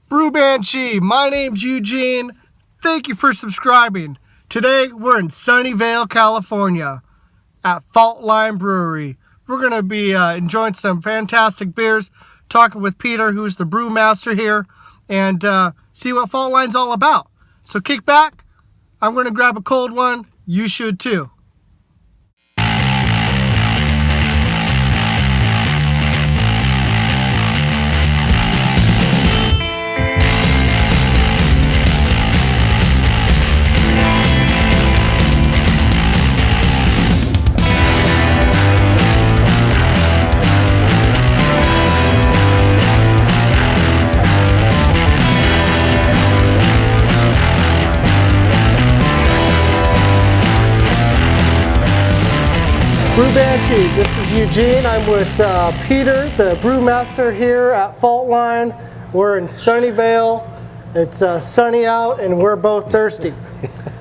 Brew Banshee, my name's Eugene. Thank you for subscribing. Today we're in Sunnyvale, California at Faultline Brewery. We're going to be enjoying some fantastic beers, talking with Peter, who's the brew master here, and see what Faultline's all about. So kick back. I'm going to grab a cold one. You should too. Brew Banshee, this is Eugene. I'm with Peter, the brewmaster here at Faultline. We're in Sunnyvale. It's sunny out and we're both thirsty.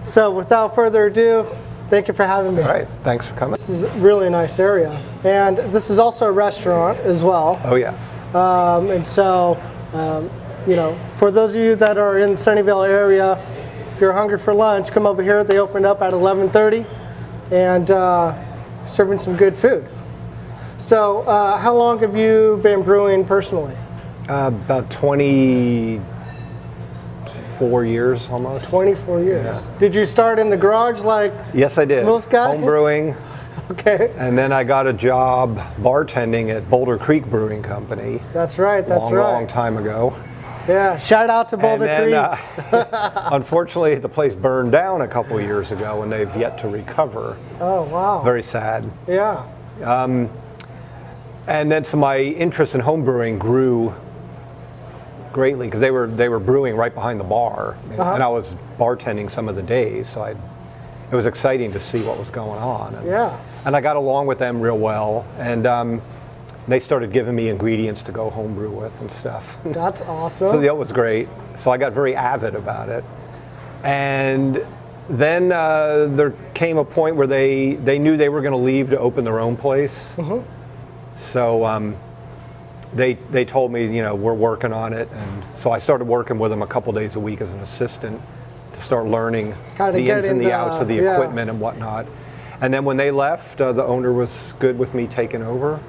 So without further ado, thank you for having me. All right, thanks for coming. This is a really nice area. And this is also a restaurant as well. Oh, yes. And so, you know, for those of you that are in the Sunnyvale area, if you're hungry for lunch, come over here. They open up at 11:30 and serving some good food. So how long have you been brewing personally? About 24 years almost. 24 years. Yeah. Did you start in the garage like Yes, I did. most guys? Home brewing. Okay. And then I got a job bartending at Boulder Creek Brewing Company. That's right, that's long time ago. Yeah, shout out to Boulder And then, Creek. Unfortunately, the place burned down a couple of years ago and they've yet to recover. Oh, wow. Very sad. Yeah. And then so my interest in home brewing grew greatly because they were brewing right behind the bar, and I was bartending some of the days, so it was exciting to see what was going on. And I got along with them real well, and they started giving me ingredients to go homebrew with and stuff. That's awesome. So that was great. So I got very avid about it, and then there came a point where they knew they were going to leave to open their own place. So they told me, you know, we're working on it, and so I started working with them a couple days a week as an assistant to start learning the ins and the outs of the equipment and whatnot. And then when they left, the owner was good with me taking over.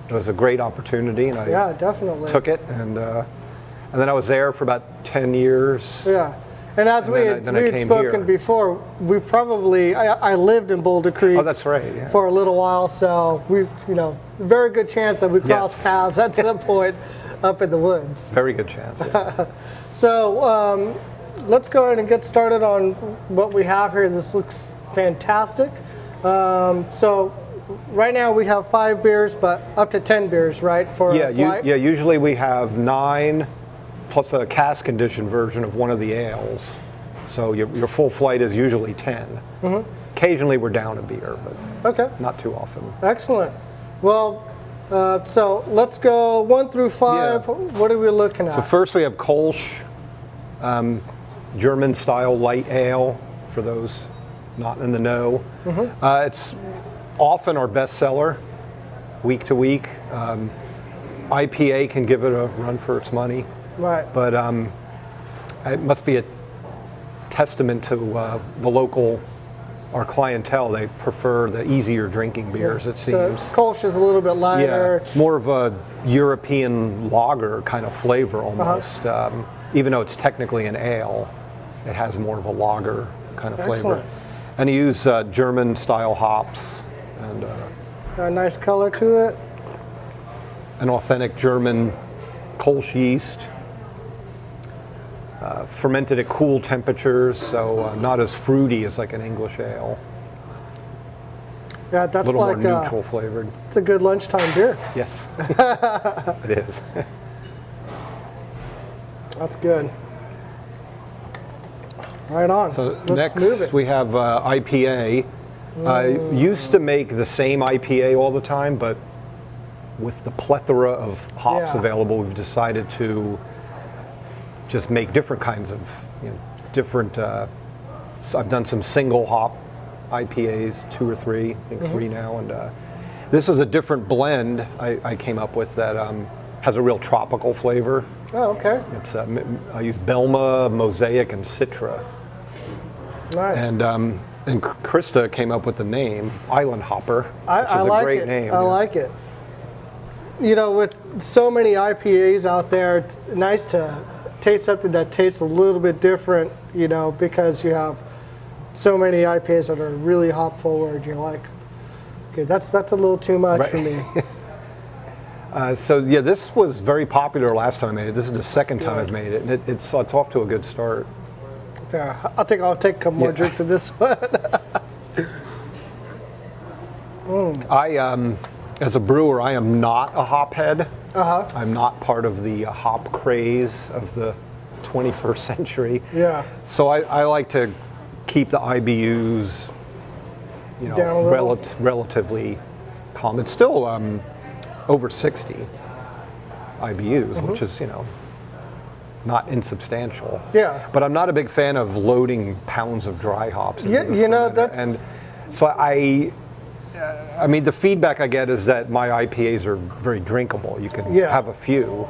It was a great opportunity, and I definitely took it, and then I was there for about 10 years. Yeah. And as we had spoken before, I lived in Boulder Creek. Oh, that's right. Yeah. For a little while, so very good chance that we cross paths at some point up in the woods. Very good chance. Yeah. So let's go ahead and get started on what we have here. This looks fantastic. So right now we have 5 beers, but up to 10 beers, right? For a flight? Usually we have 9. Plus a cask conditioned version of one of the ales. So your full flight is usually 10. Occasionally we're down a beer, but not too often. Excellent. Well, so let's go 1 through 5. Yeah. What are we looking at? So first we have Kolsch, German style light ale, for those not in the know. It's often our best seller, week to week. IPA can give it a run for its money. Right. But it must be a testament to our clientele. They prefer the easier drinking beers, it seems. So Kolsch is a little bit lighter. Yeah, more of a European lager kind of flavor almost. Even though it's technically an ale, it has more of a lager kind of flavor. And you use German style hops. And got a nice color to it. An authentic German Kolsch yeast. Fermented at cool temperatures, so not as fruity as like an English ale. Yeah, that's a little like more neutral flavored. It's a good lunchtime beer. Yes, it is. That's good. Right on. So Let's move it. Next we have IPA. I used to make the same IPA all the time, but with the plethora of hops available, we've decided to just make different kinds of, different, I've done some single hop IPAs, 2 or 3, I think 3 now, and this was a different blend I came up with that has a real tropical flavor. Oh, okay. It's I use Belma, Mosaic, and Citra. Nice. And Krista came up with the name Island Hopper, which I is like a great it. name. I like it. You know, with so many IPAs out there, it's nice to taste something that tastes a little bit different, you know, because you have so many IPAs that are really hop forward. You're like, okay, that's a little too much for me. So yeah, this was very popular last time I made it. This is the second time I've made it, and it's off to a good start. Yeah, I think I'll take a couple more drinks of this one. As a brewer, I am not a hop head. Uh-huh. I'm not part of the hop craze of the 21st century. Yeah. So I like to keep the IBUs, you Down a know, little? relatively calm. It's still over 60 IBUs, which is, you know, not insubstantial. Yeah. But I'm not a big fan of loading pounds of dry hops. into the You know, fermenter. that's... And so I mean, the feedback I get is that my IPAs are very drinkable. You can have a few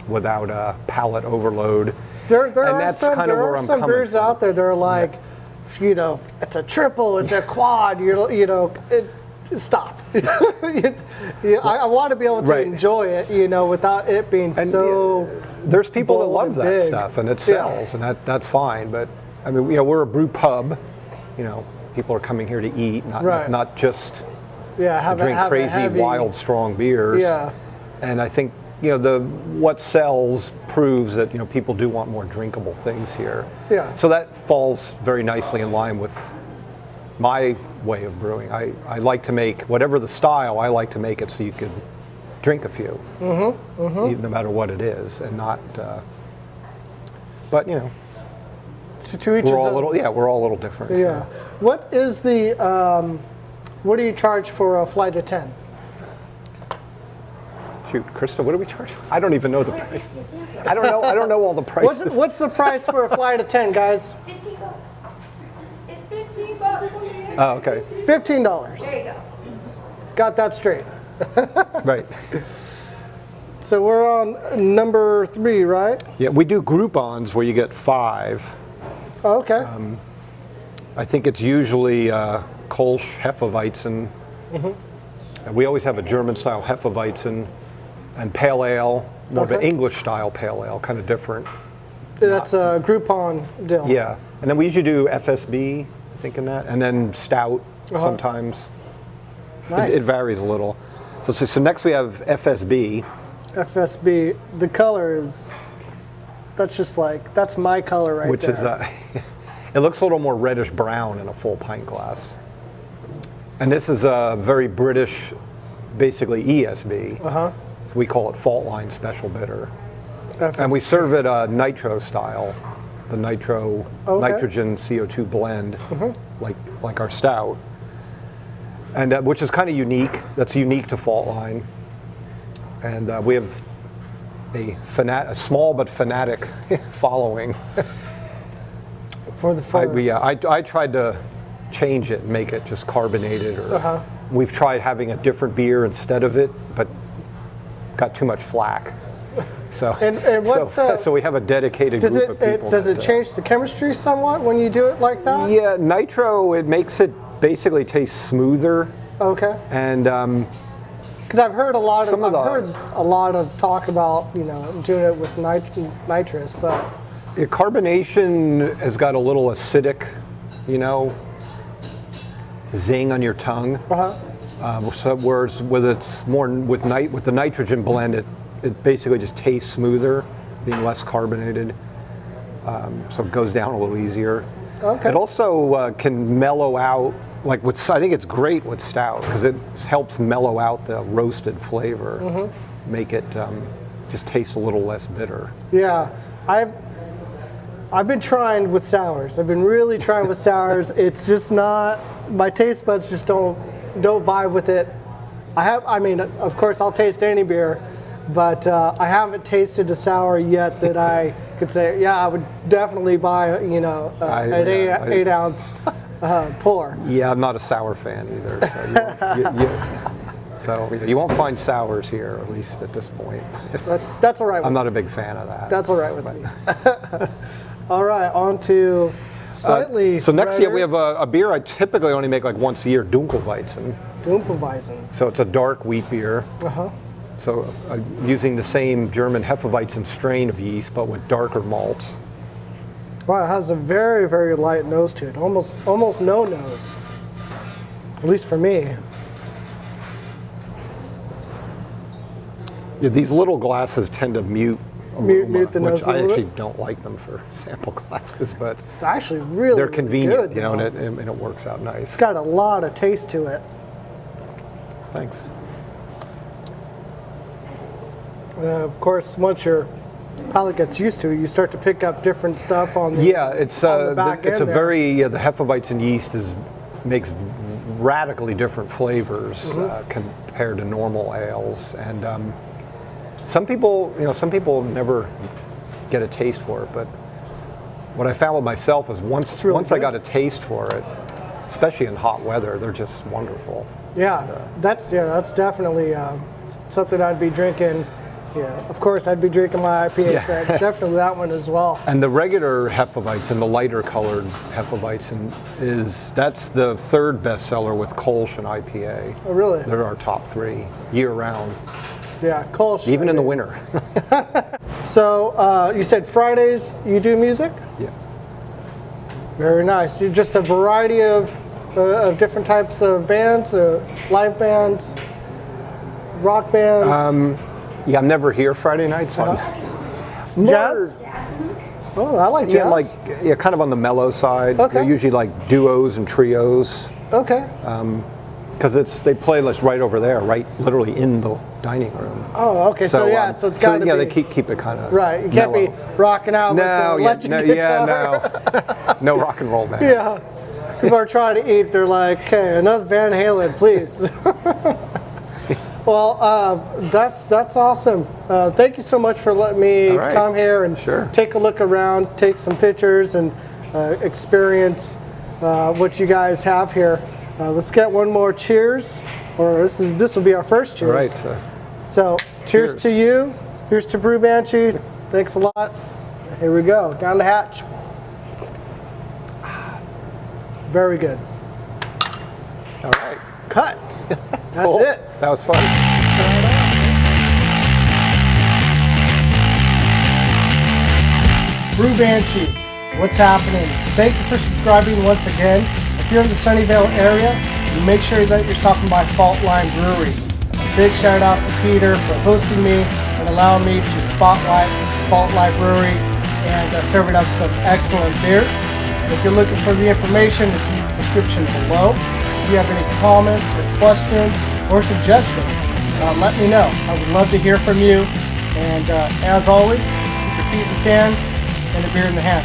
without a palate overload. There and are that's some, kind of where I'm some coming beers from. out there that are like, you know, it's a triple, it's a quad, you know, stop. I want to be able to enjoy it, you know, without it being so. There's people that bold love and that big. stuff, and it sells, and that's fine. But I mean, you know, we're a brew pub. You know, people are coming here to eat, not just to drink crazy, heavy, wild, strong beers. Yeah. And I think, you know, what sells proves that, you know, people do want more drinkable things here. Yeah. So that falls very nicely in line with my way of brewing. I like to make whatever the style. I like to make it so you could drink a few, no matter what it is, and not. But you know, to each we're all a little different. Yeah. So. What is the? What do you charge for a flight of 10? Shoot, Krista, what do we charge? I don't even know the price. I don't know all the prices. What's the price for a flight of 10, guys? $50. It's $50. Oh, okay. $15. There you go. Got that straight. Right. So we're on number 3, right? Yeah, we do Groupons where you get 5. Oh, okay. I think it's usually Kolsch Hefeweizen. And we always have a German-style Hefeweizen and Pale Ale, more of an English-style Pale Ale, kind of different. That's a Groupon deal. Yeah, and then we usually do FSB, I think in that, and then Stout sometimes. Nice. It varies a little. So next we have FSB. FSB. The color is, that's my color right Which there. is, it looks a little more reddish brown in a full pint glass. And this is a very British, basically ESB. So we call it Faultline Special Bitter. FSB. And we serve it Nitro style, the Nitro nitrogen CO2 blend, like our stout. And which is kind of unique. That's unique to Faultline. And we have a small but fanatic following. I tried to change it and make it just carbonated, or we've tried having a different beer instead of it, but got too much flack. So so we have a dedicated group of people. Does it change the chemistry somewhat when you do it like that? Yeah, Nitro, it makes it basically taste smoother. Okay. And because I've heard a lot of talk about, you know, doing it with nitrous, but carbonation has got a little acidic, you know, zing on your tongue. So whereas with the nitrogen blend, it basically just tastes smoother, being less carbonated. So it goes down a little easier. Okay. It also can mellow out. I think it's great with stout because it helps mellow out the roasted flavor, make it just taste a little less bitter. Yeah, I've been trying with sours. I've been really trying with sours. It's just not, my taste buds just don't vibe with it. I mean, of course I'll taste any beer, but I haven't tasted a sour yet that I could say, yeah, I would definitely buy, you know, an 8 ounce pour. Yeah, I'm not a sour fan either. So you won't find sours here, at least at this point. That's all right with I'm me. not a big fan of that. That's all right with me. All right, on to slightly So next year redder we have a beer I typically only make like once a year, Dunkelweizen. Dunkelweizen. So it's a dark wheat beer. Uh-huh. So using the same German Hefeweizen strain of yeast, but with darker malts. Wow, it has a very, very light nose to it. Almost no nose. At least for me. Yeah, these little glasses tend to mute Mute the nose which a I little actually bit? don't like them for sample glasses, but It's actually really, they're really convenient, good, you know, though. and it works out nice. It's got a lot of taste to it. Thanks. Of course, once your palate gets used to it, you start to pick up different stuff on the Yeah, it's on the back it's a end there. very the Hefeweizen yeast makes radically different flavors Mm-hmm. compared to normal ales, and some people never get a taste for it, but what I found with myself is once really I good. got a taste for it, especially in hot weather, they're just wonderful. Yeah, that's definitely something I'd be drinking. Yeah, of course I'd be drinking my IPA, Yeah. but definitely that one as well. And the regular Hefeweizen, the lighter colored Hefeweizen, that's the third bestseller with Kolsch and IPA. Oh, really? They're our top three year round, Yeah, Kolsch. even in the winter. So you said Fridays you do music? Yeah. Very nice. You just a variety of different types of bands, live bands, rock bands, Yeah, I'm never here Friday nights. So I'm jazz. Oh, I like jazz. kind of on the mellow side. Okay. They're usually like duos and trios, Okay. because they play this right over there, right, literally in the dining room. Oh, okay. So it's got to be. yeah, they keep it kind of Right. You can't be rocking out with the electric guitar. no rock and roll bands. Yeah. People are trying to eat. They're like, okay, another Van Halen, please. Well, that's awesome. Thank you so much for letting me All right. come here and Sure. take a look around, take some pictures, and experience what you guys have here. Let's get one more cheers, or this will be our first cheers. All right. So, cheers Cheers. to you. Here's to Brew Banshee. Thanks a lot. Here we go. Down the hatch. Very good. All right. Cut. That's Cool. it. That was fun. Brew Banshee, what's happening? Thank you for subscribing once again. If you're in the Sunnyvale area, make sure that you're stopping by Faultline Brewery. A big shout out to Peter for hosting me and allowing me to spotlight Faultline Brewery and serving up some excellent beers. If you're looking for the information, it's in the description below. If you have any comments or questions or suggestions, let me know. I would love to hear from you. And as always, keep your feet in the sand and a beer in the hand.